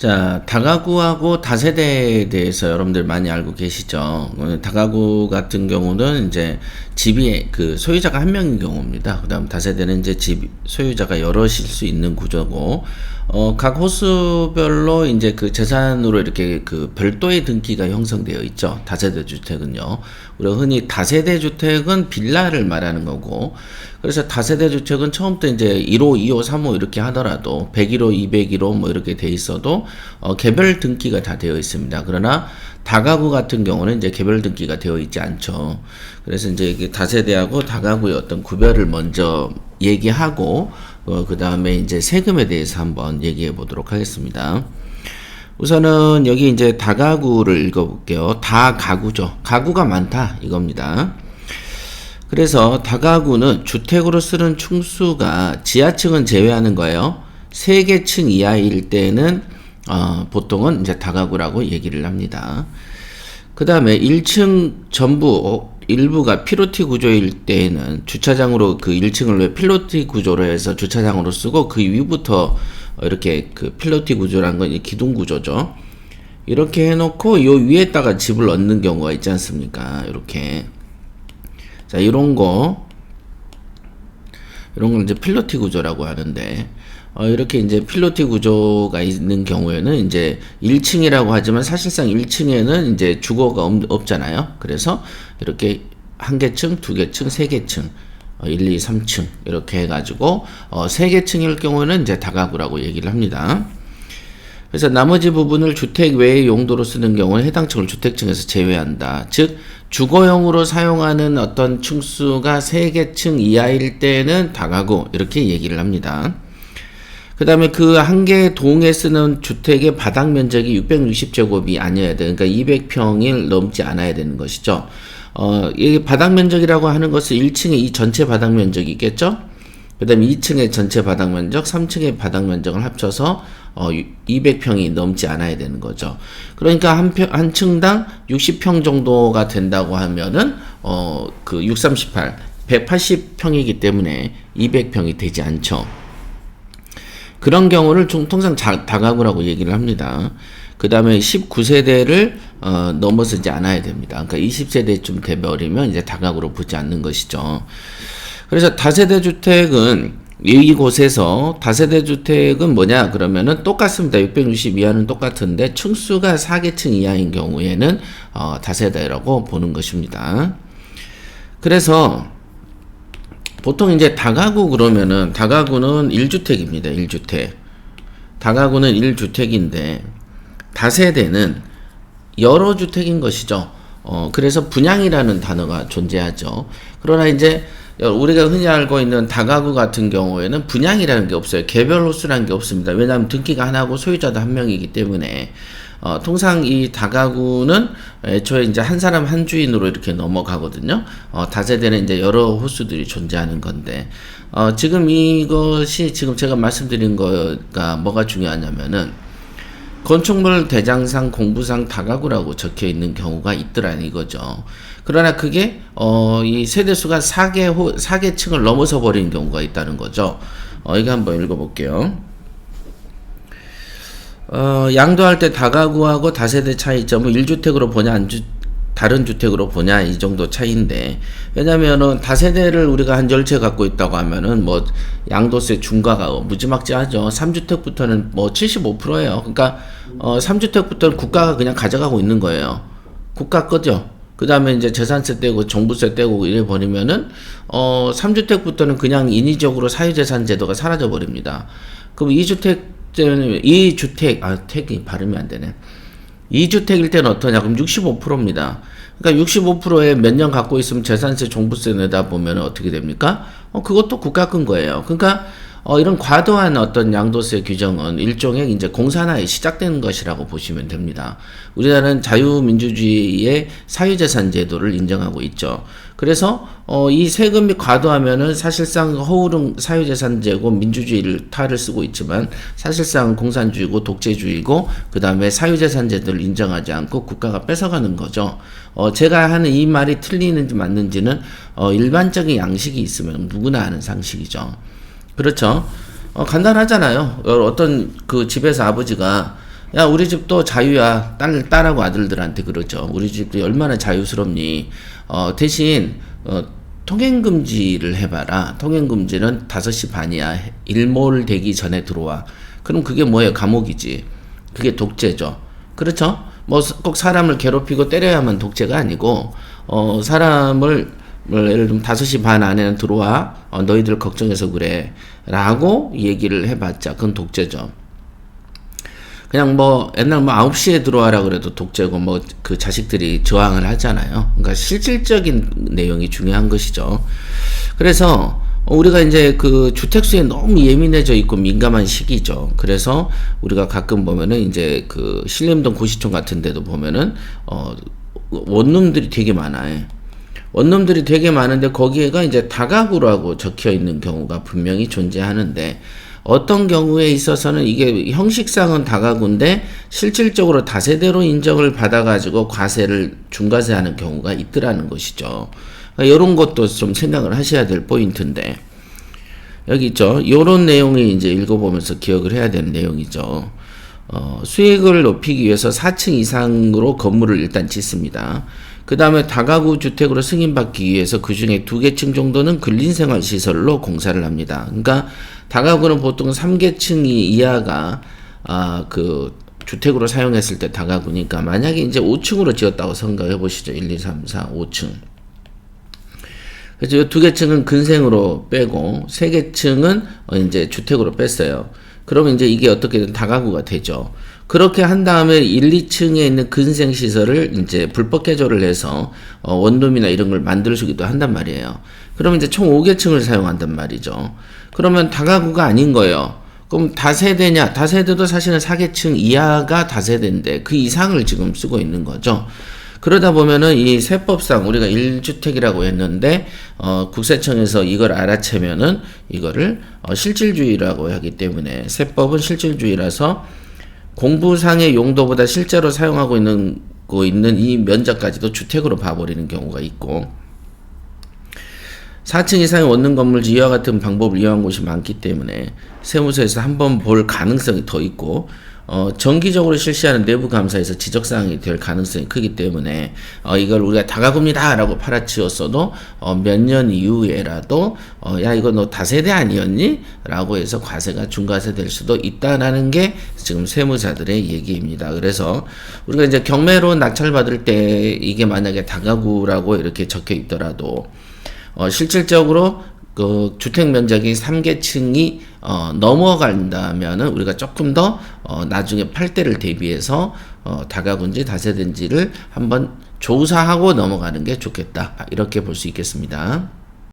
자, 다가구하고 다세대에 대해서 여러분들 많이 알고 계시죠? 다가구 같은 경우는 이제 집이 그 소유자가 한 명인 경우입니다. 그 다음 다세대는 이제 집 소유자가 여럿일 수 있는 구조고, 각 호수별로 이제 그 재산으로 이렇게 그 별도의 등기가 형성되어 있죠. 다세대 주택은요. 우리가 흔히 다세대 주택은 빌라를 말하는 거고, 그래서 다세대 주택은 처음부터 이제 1호, 2호, 3호 이렇게 하더라도 101호, 201호 뭐 이렇게 돼 있어도 개별 등기가 다 되어 있습니다. 그러나 다가구 같은 경우는 이제 개별 등기가 되어 있지 않죠. 그래서 이제 이게 다세대하고 다가구의 어떤 구별을 먼저 얘기하고 그 다음에 이제 세금에 대해서 한번 얘기해 보도록 하겠습니다. 우선은 여기 이제 다가구를 읽어볼게요. 다가구죠. 가구가 많다 이겁니다. 그래서 다가구는 주택으로 쓰는 층수가 지하층은 제외하는 거예요. 3개 층 이하일 때는 보통은 이제 다가구라고 얘기를 합니다. 그 다음에 1층 전부 일부가 피로티 구조일 때에는 주차장으로 그 1층을 왜 필로티 구조로 해서 주차장으로 쓰고 그 위부터 이렇게 그 필로티 구조라는 건 기둥 구조죠. 이렇게 해놓고 요 위에다가 집을 얻는 경우가 있지 않습니까? 이렇게. 자, 이런 걸 이제 필로티 구조라고 하는데, 이렇게 이제 필로티 구조가 있는 경우에는 이제 1층이라고 하지만 사실상 1층에는 이제 주거가 없잖아요. 그래서 이렇게 1개 층, 2개 층, 3개 층, 1, 2, 3층 이렇게 해가지고 3개 층일 경우는 이제 다가구라고 얘기를 합니다. 그래서 나머지 부분을 주택 외의 용도로 쓰는 경우는 해당 층을 주택층에서 제외한다. 즉 주거용으로 사용하는 어떤 층수가 3개 층 이하일 때는 다가구 이렇게 얘기를 합니다. 그 다음에 그 한 개 동에 쓰는 주택의 바닥 면적이 660제곱이 아니어야 돼. 그러니까 200평이 넘지 않아야 되는 것이죠. 이 바닥 면적이라고 하는 것은 1층에 이 전체 바닥 면적이 있겠죠? 그 다음에 2층의 전체 바닥 면적, 3층의 바닥 면적을 합쳐서 200평이 넘지 않아야 되는 거죠. 그러니까 한 층당 60평 정도가 된다고 하면은 그 638, 180평이기 때문에 200평이 되지 않죠. 그런 경우를 통상 다가구라고 얘기를 합니다. 그 다음에 19세대를 넘어서지 않아야 됩니다. 그러니까 20세대쯤 돼버리면 이제 다가구로 보지 않는 것이죠. 그래서 다세대 주택은 이곳에서 다세대 주택은 뭐냐 그러면은 똑같습니다. 660 이하는 똑같은데 층수가 4개 층 이하인 경우에는 다세대라고 보는 것입니다. 그래서 보통 이제 다가구 그러면은 다가구는 1주택입니다. 1주택. 다가구는 1주택인데 다세대는 여러 주택인 것이죠. 그래서 분양이라는 단어가 존재하죠. 그러나 이제 우리가 흔히 알고 있는 다가구 같은 경우에는 분양이라는 게 없어요. 개별 호수라는 게 없습니다. 왜냐하면 등기가 하나고 소유자도 한 명이기 때문에 통상 이 다가구는 애초에 이제 한 사람 한 주인으로 이렇게 넘어가거든요. 다세대는 이제 여러 호수들이 존재하는 건데 지금 이것이 지금 제가 말씀드린 거가 뭐가 중요하냐면은 건축물 대장상 공부상 다가구라고 적혀 있는 경우가 있더라는 이거죠. 그러나 그게 이 세대수가 4개 층을 넘어서 버린 경우가 있다는 거죠. 이거 한번 읽어볼게요. 양도할 때 다가구하고 다세대 차이점은 1주택으로 보냐 다른 주택으로 보냐 이 정도 차이인데, 왜냐면은 다세대를 우리가 한 10채 갖고 있다고 하면은 뭐 양도세 중과가 무지막지하죠. 3주택부터는 뭐 75%예요. 그러니까 3주택부터는 국가가 그냥 가져가고 있는 거예요. 국가 거죠. 그 다음에 이제 재산세 떼고 종부세 떼고 이래 버리면은 3주택부터는 그냥 인위적으로 사유재산 제도가 사라져 버립니다. 그럼 2주택 택이 발음이 안 되네. 2주택일 때는 어떠냐? 그럼 65%입니다. 그러니까 65%에 몇 년 갖고 있으면 재산세, 종부세 내다 보면 어떻게 됩니까? 그것도 국가 건 거예요. 그러니까 이런 과도한 어떤 양도세 규정은 일종의 이제 공산화에 시작되는 것이라고 보시면 됩니다. 우리나라는 자유민주주의의 사유재산 제도를 인정하고 있죠. 그래서 이 세금이 과도하면은 사실상 허울은 사유재산제고 민주주의를 탈을 쓰고 있지만 사실상 공산주의고 독재주의고 그 다음에 사유재산제도를 인정하지 않고 국가가 뺏어가는 거죠. 제가 하는 이 말이 틀리는지 맞는지는 일반적인 양식이 있으면 누구나 아는 상식이죠. 그렇죠. 간단하잖아요. 어떤 그 집에서 아버지가 야, 우리 집도 자유야. 딸하고 아들들한테 그러죠. 우리 집도 얼마나 자유스럽니? 대신, 통행금지를 해봐라. 통행금지는 5시 반이야. 일몰 되기 전에 들어와. 그럼 그게 뭐예요? 감옥이지. 그게 독재죠. 그렇죠? 뭐 꼭 사람을 괴롭히고 때려야만 독재가 아니고, 사람을 예를 들면 5시 반 안에는 들어와. 너희들 걱정해서 그래. 라고 얘기를 해봤자 그건 독재죠. 그냥 뭐 옛날 뭐 9시에 들어와라 그래도 독재고 뭐 그 자식들이 저항을 하잖아요. 그러니까 실질적인 내용이 중요한 것이죠. 그래서 우리가 이제 그 주택수에 너무 예민해져 있고 민감한 시기죠. 그래서 우리가 가끔 보면은 이제 그 신림동 고시촌 같은 데도 보면은 원룸들이 되게 많아요. 원룸들이 되게 많은데 거기에가 이제 다가구라고 적혀 있는 경우가 분명히 존재하는데 어떤 경우에 있어서는 이게 형식상은 다가구인데 실질적으로 다세대로 인정을 받아가지고 과세를 중과세하는 경우가 있더라는 것이죠. 그러니까 이런 것도 좀 생각을 하셔야 될 포인트인데 여기 있죠. 이런 내용이 이제 읽어보면서 기억을 해야 되는 내용이죠. 수익을 높이기 위해서 4층 이상으로 건물을 일단 짓습니다. 그 다음에 다가구 주택으로 승인받기 위해서 그 중에 2개층 정도는 근린생활시설로 공사를 합니다. 그러니까 다가구는 보통 3개층 이하가 그 주택으로 사용했을 때 다가구니까 만약에 이제 5층으로 지었다고 생각해 보시죠. 1, 2, 3, 4, 5층. 그래서 이 2개층은 근생으로 빼고 3개층은 이제 주택으로 뺐어요. 그러면 이제 이게 어떻게든 다가구가 되죠. 그렇게 한 다음에 1, 2층에 있는 근생시설을 이제 불법 개조를 해서 원룸이나 이런 걸 만들어주기도 한단 말이에요. 그러면 이제 총 5개층을 사용한단 말이죠. 그러면 다가구가 아닌 거예요. 그럼 다세대냐? 다세대도 사실은 4개층 이하가 다세대인데 그 이상을 지금 쓰고 있는 거죠. 그러다 보면은 이 세법상 우리가 1주택이라고 했는데 국세청에서 이걸 알아채면은 이거를 실질주의라고 하기 때문에 세법은 실질주의라서 공부상의 용도보다 실제로 사용하고 있는 이 면적까지도 주택으로 봐버리는 경우가 있고 4층 이상의 원룸 건물지 이와 같은 방법을 이용한 곳이 많기 때문에 세무서에서 한번 볼 가능성이 더 있고 정기적으로 실시하는 내부 감사에서 지적사항이 될 가능성이 크기 때문에 이걸 우리가 다가구입니다 라고 팔아치웠어도 몇 년 이후에라도 야 이거 너 다세대 아니었니? 라고 해서 과세가 중과세 될 수도 있다라는 게 지금 세무사들의 얘기입니다. 그래서 우리가 이제 경매로 낙찰받을 때 이게 만약에 다가구라고 이렇게 적혀 있더라도 실질적으로 그 주택 면적이 3개층이 넘어간다면은 우리가 조금 더 나중에 팔 때를 대비해서 다가구인지 다세대인지를 한번 조사하고 넘어가는 게 좋겠다. 이렇게 볼 수 있겠습니다.